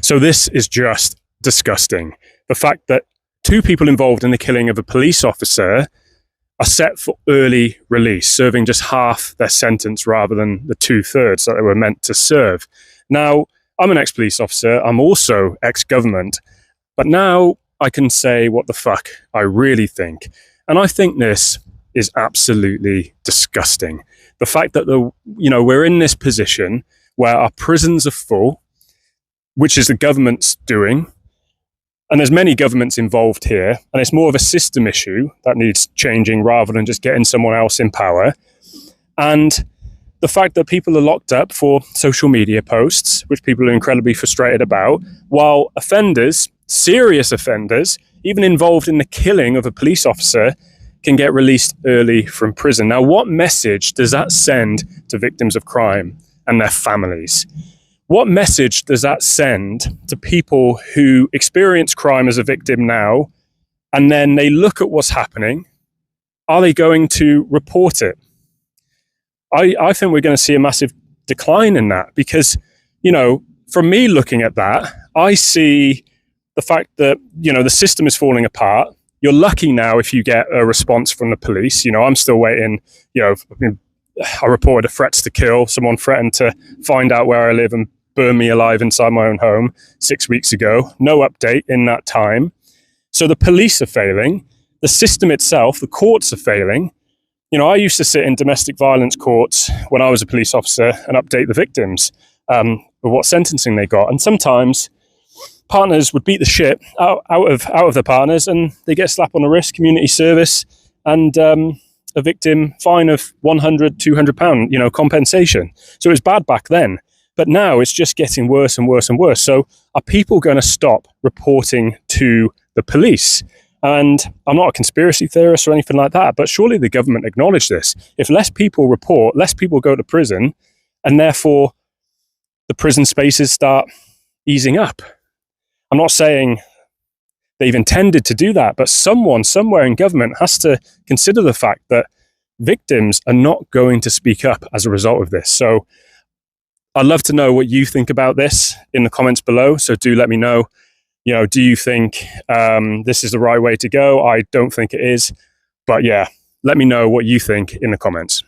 So this is just disgusting. The fact that 2 people involved in the killing of a police officer are set for early release, serving just half their sentence rather than the 2/3 that they were meant to serve. Now, I'm an ex-police officer. I'm also ex-government. But now I can say what the fuck I really think. And I think this is absolutely disgusting. The fact that we're in this position where our prisons are full, which is the government's doing, and there's many governments involved here, and it's more of a system issue that needs changing rather than just getting someone else in power. And the fact that people are locked up for social media posts, which people are incredibly frustrated about, while offenders, serious offenders, even involved in the killing of a police officer, can get released early from prison. Now, what message does that send to victims of crime and their families? What message does that send to people who experience crime as a victim now, and then they look at what's happening? Are they going to report it? I think we're going to see a massive decline in that because, from me looking at that, I see the fact that, the system is falling apart. You're lucky now if you get a response from the police. I'm still waiting. I reported a threats to kill. Someone threatened to find out where I live and burn me alive inside my own home 6 weeks ago. No update in that time. So the police are failing. The system itself, the courts are failing. I used to sit in domestic violence courts when I was a police officer and update the victims of what sentencing they got. And sometimes partners would beat the shit out of their partners, and they get a slap on the wrist, community service, and a victim fine of £100, £200, compensation. So it was bad back then. But now it's just getting worse and worse and worse. So are people going to stop reporting to the police? And I'm not a conspiracy theorist or anything like that, but surely the government acknowledged this. If less people report, less people go to prison, and therefore the prison spaces start easing up. I'm not saying they've intended to do that, but someone somewhere in government has to consider the fact that victims are not going to speak up as a result of this. So I'd love to know what you think about this in the comments below. So do let me know. Do you think this is the right way to go? I don't think it is. But yeah, let me know what you think in the comments.